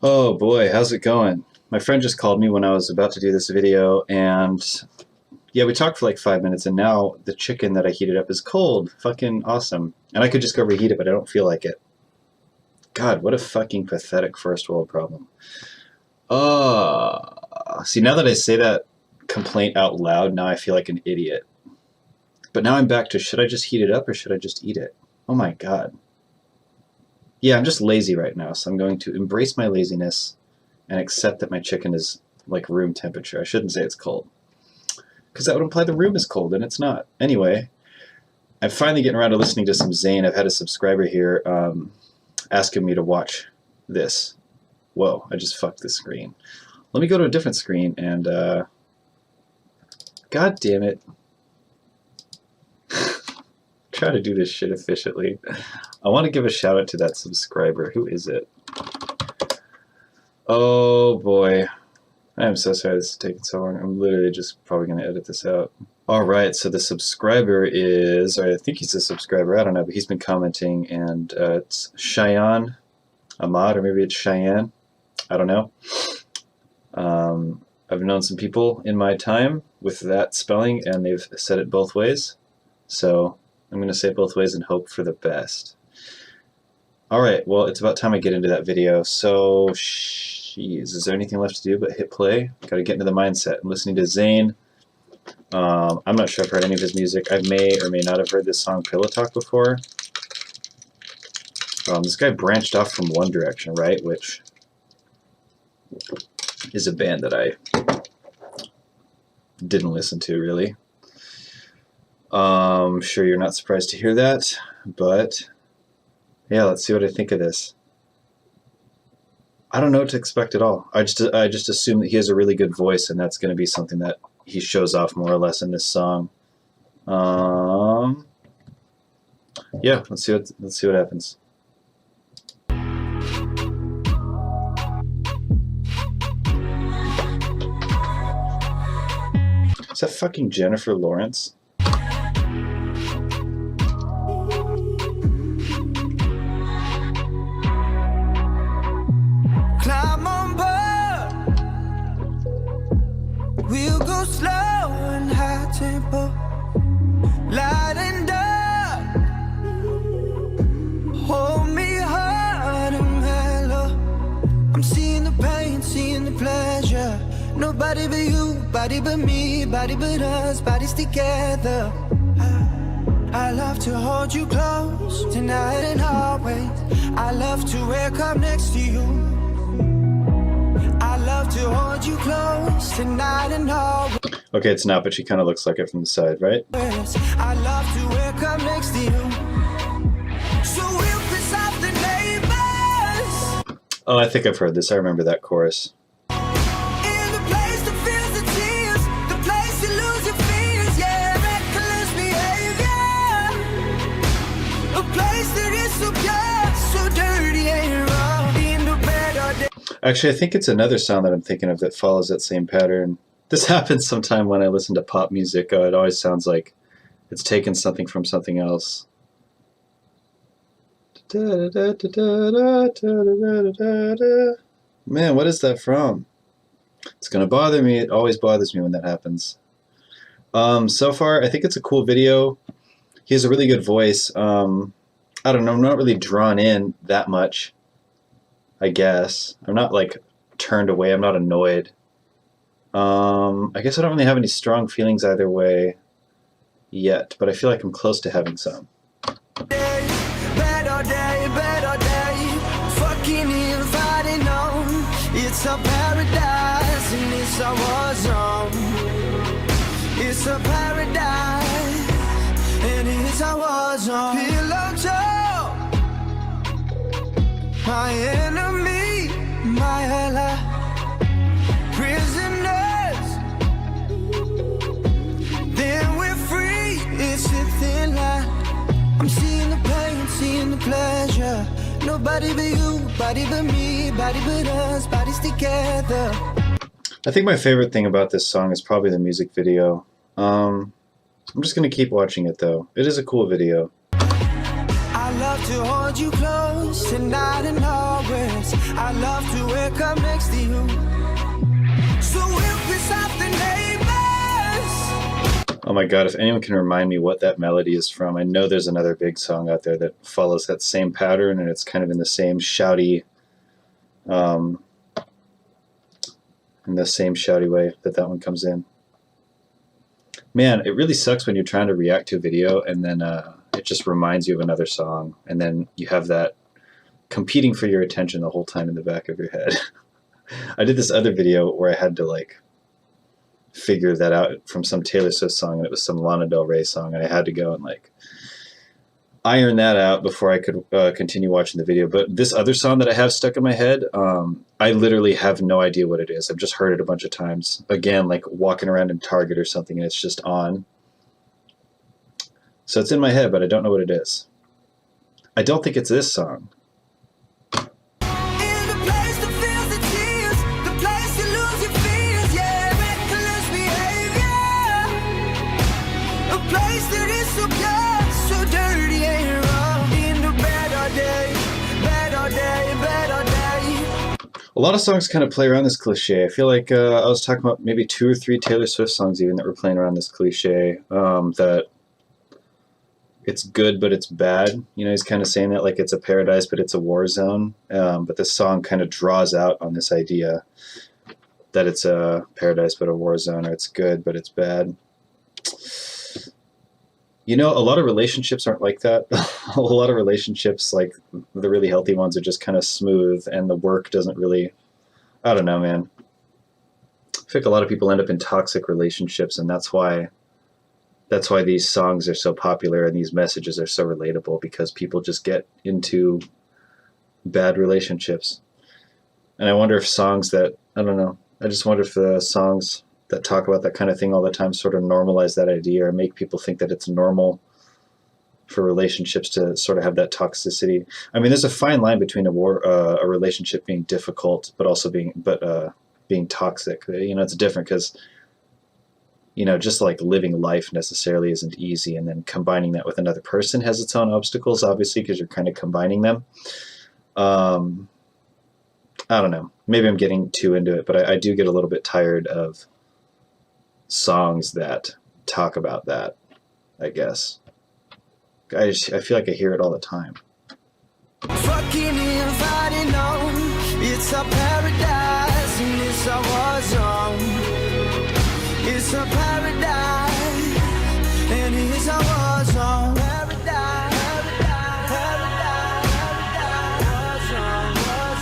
Oh boy, how's it going? My friend just called me when I was about to do this video, and yeah, we talked for like 5 minutes, and now the chicken that I heated up is cold. Fucking awesome. And I could just go reheat it, but I don't feel like it. God, what a fucking pathetic first world problem. See, now that I say that complaint out loud, now I feel like an idiot. But now I'm back to, should I just heat it up or should I just eat it? Oh my God. Yeah, I'm just lazy right now, so I'm going to embrace my laziness and accept that my chicken is like room temperature. I shouldn't say it's cold, because that would imply the room is cold, and it's not. Anyway, I'm finally getting around to listening to some Zayn. I've had a subscriber here asking me to watch this. Whoa, I just fucked the screen. Let me go to a different screen and... God damn it. Try to do this shit efficiently. I want to give a shout out to that subscriber. Who is it? Oh boy. I am so sorry this is taking so long. I'm literally just probably going to edit this out. Alright, so the subscriber is, or I think he's a subscriber, I don't know, but he's been commenting, and it's Cheyenne Ahmad, or maybe it's Cheyenne. I don't know. I've known some people in my time with that spelling, and they've said it both ways. So I'm going to say it both ways and hope for the best. Alright, well, it's about time I get into that video. So, jeez, is there anything left to do but hit play? Got to get into the mindset. I'm listening to Zayn. I'm not sure I've heard any of his music. I may or may not have heard this song Pillowtalk before. This guy branched off from One Direction, right? Which is a band that I didn't listen to, really. Sure you're not surprised to hear that, but yeah, let's see what I think of this. I don't know what to expect at all. I just assume that he has a really good voice, and that's going to be something that he shows off more or less in this song. Yeah, let's see what happens. Is that fucking Jennifer Lawrence? We'll go slow and high tempo, light and dark. Hold me hard and mellow. I'm seeing the pain, seeing the pleasure. Nobody but you, body but me, body but us, bodies together. I love to hold you close tonight and always. I love to wake up next to you. I love to hold you close tonight and always. Okay, it's not, but she kind of looks like it from the side, right? I love to wake up next to you. So we'll piss off the neighbors. Oh, I think I've heard this. I remember that chorus. In the place that feels the tears, the place you lose your fears, yeah, reckless behavior. A place that is so pure, so dirty and raw. In the bed all day. Actually, I think it's another sound that I'm thinking of that follows that same pattern. This happens sometime when I listen to pop music. It always sounds like it's taken something from something else. Man, what is that from? It's gonna bother me. It always bothers me when that happens. So far, I think it's a cool video. He has a really good voice. I don't know. I'm not really drawn in that much, I guess. I'm not like turned away. I'm not annoyed. I guess I don't really have any strong feelings either way yet, but I feel like I'm close to having some. Better day, fucking inviting on. It's a paradise and it's a war zone. It's a paradise and it's a war zone. Pillowtalk, my enemy, my ally. Prisoners, then we're free. It's a thin line. I'm seeing the pain, seeing the pleasure. Nobody but you, body but me, body but us, bodies together. I think my favorite thing about this song is probably the music video. I'm just gonna keep watching it though. It is a cool video. I love to hold you close tonight and always. I I love to wake up next to you. So we'll piss off the neighbors. Oh my god, if anyone can remind me what that melody is from. I know there's another big song out there that follows that same pattern, and it's kind of in the same shouty way that one comes in. Man, it really sucks when you're trying to react to a video and then it just reminds you of another song, and then you have that competing for your attention the whole time in the back of your head. I did this other video where I had to like figure that out from some Taylor Swift song, and it was some Lana Del Rey song, and I had to go and like iron that out before I could continue watching the video. But this other song that I have stuck in my head, I literally have no idea what it is. I've just heard it a bunch of times. Again, like walking around in Target or something, and it's just on. So it's in my head, but I don't know what it is. I don't think it's this song. A lot of songs kind of play around this cliche. I feel like I was talking about maybe 2 or 3 Taylor Swift songs even that were playing around this cliche, that it's good but it's bad. You know, he's kind of saying that like it's a paradise but it's a war zone. But this song kind of draws out on this idea that it's a paradise but a war zone, or it's good but it's bad. You know, a lot of relationships aren't like that. A lot of relationships, like the really healthy ones, are just kind of smooth, and the work doesn't really, I don't know, man. I feel like a lot of people end up in toxic relationships, and that's why these songs are so popular and these messages are so relatable, because people just get into bad relationships. And I wonder if songs that, I don't know, I just wonder if the songs that talk about that kind of thing all the time sort of normalize that idea, or make people think that it's normal for relationships to sort of have that toxicity. I mean, there's a fine line between a relationship being difficult but also being toxic. You know, it's different because, you know, just like living life necessarily isn't easy, and then combining that with another person has its own obstacles, obviously, because you're kind of combining them. I don't know. Maybe I'm getting too into it, but I do get a little bit tired of songs that talk about that, I guess. I feel like I hear it all the time. Fucking inviting on, it's a paradise and it's a war zone. It's a paradise and it's a war zone. Paradise, paradise, paradise, war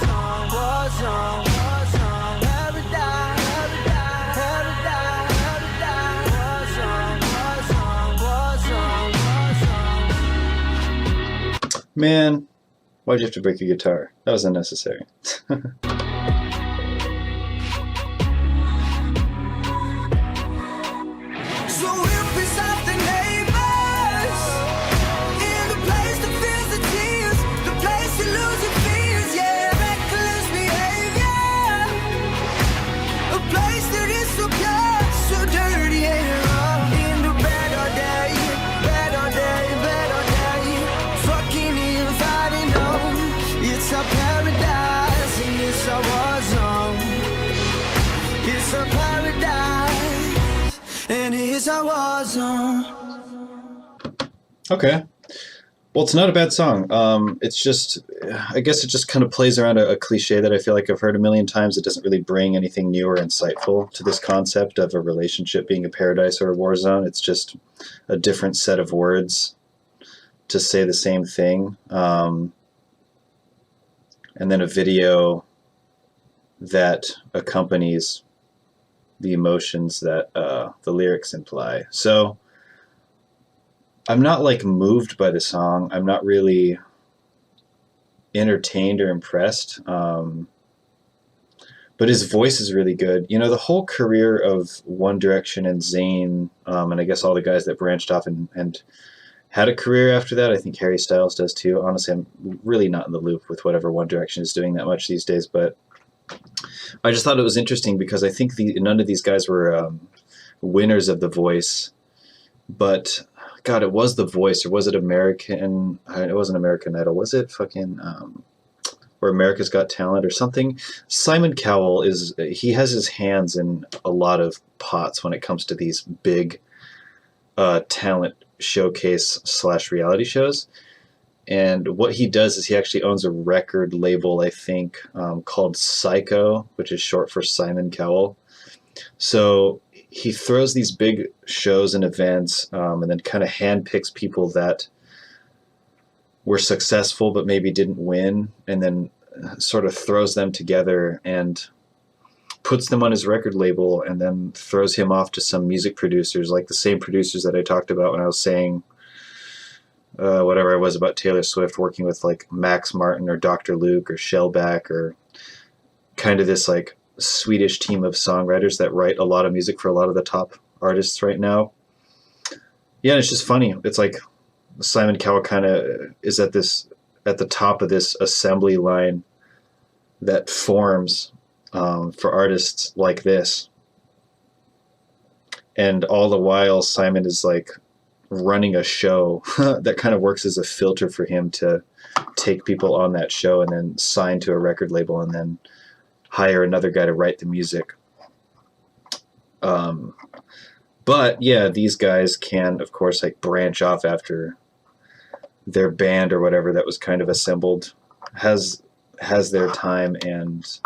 zone, war zone, war zone, paradise, paradise, paradise, war zone, war zone, war zone. Man, why'd you have to break your guitar? That was unnecessary. Okay. Well, it's not a bad song. It's just, I guess it just kind of plays around a cliche that I feel like I've heard a million times. It doesn't really bring anything new or insightful to this concept of a relationship being a paradise or a war zone. It's just a different set of words to say the same thing. And then a video that accompanies the emotions that the lyrics imply. So I'm not like moved by the song. I'm not really entertained or impressed. But his voice is really good. You know, the whole career of One Direction and Zayn, and I guess all the guys that branched off and had a career after that. I think Harry Styles does too. Honestly, I'm really not in the loop with whatever One Direction is doing that much these days, but I just thought it was interesting because I think none of these guys were winners of The Voice, but God, it was The Voice, or was it American? It wasn't American Idol. Was it fucking or America's Got Talent or something. Simon Cowell he has his hands in a lot of pots when it comes to these big talent showcase / reality shows. And what he does is he actually owns a record label, I think, called Psycho, which is short for Simon Cowell. So he throws these big shows and events, and then kind of handpicks people that were successful but maybe didn't win, and then sort of throws them together and puts them on his record label, and then throws him off to some music producers, like the same producers that I talked about when I was saying whatever I was about Taylor Swift, working with like Max Martin or Dr. Luke or Shellback, or kind of this like Swedish team of songwriters that write a lot of music for a lot of the top artists right now. Yeah, and it's just funny. It's like Simon Cowell kind of is at the top of this assembly line that forms for artists like this. And all the while, Simon is like running a show that kind of works as a filter for him to take people on that show and then sign to a record label and then hire another guy to write the music. But yeah, these guys can, of course, like branch off after their band or whatever that was kind of assembled has their time and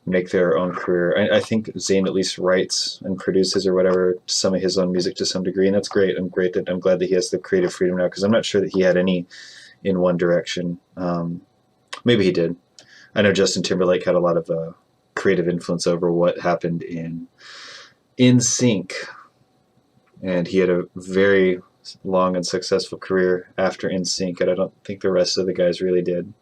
make their own career. I think Zayn at least writes and produces or whatever some of his own music to some degree, and that's great. I'm glad that he has the creative freedom now, because I'm not sure that he had any in one direction. Maybe he did. I know Justin Timberlake had a lot of creative influence over what happened in NSYNC, and he had a very long and successful career after NSYNC, and I don't think the rest of the guys really did.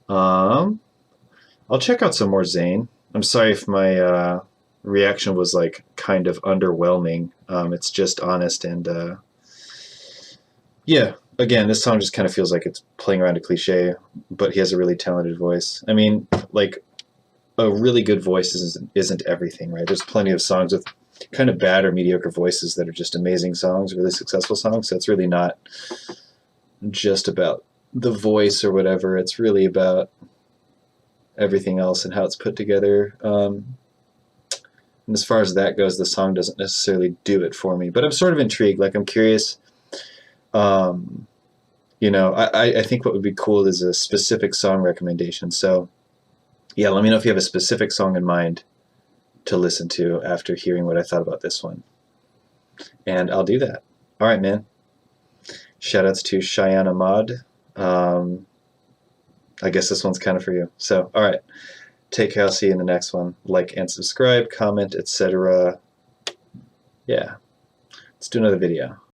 I'll check out some more Zayn. I'm sorry if my reaction was like kind of underwhelming. It's just honest, and yeah, again, this song just kind of feels like it's playing around a cliche, but he has a really talented voice. I mean, like, a really good voice isn't everything, right? There's plenty of songs with kind of bad or mediocre voices that are just amazing songs, really successful songs. So it's really not just about the voice or whatever. It's really about everything else and how it's put together. And as far as that goes, the song doesn't necessarily do it for me, but I'm sort of intrigued. Like, I'm curious. You know, I think what would be cool is a specific song recommendation. So yeah, let me know if you have a specific song in mind to listen to after hearing what I thought about this one, and I'll do that. All right, man. Shoutouts to Cheyenne Ahmad. I guess this one's kind of for you. So, all right. Take care. I'll see you in the next one. Like and subscribe, comment, etc. Yeah. Let's do another video.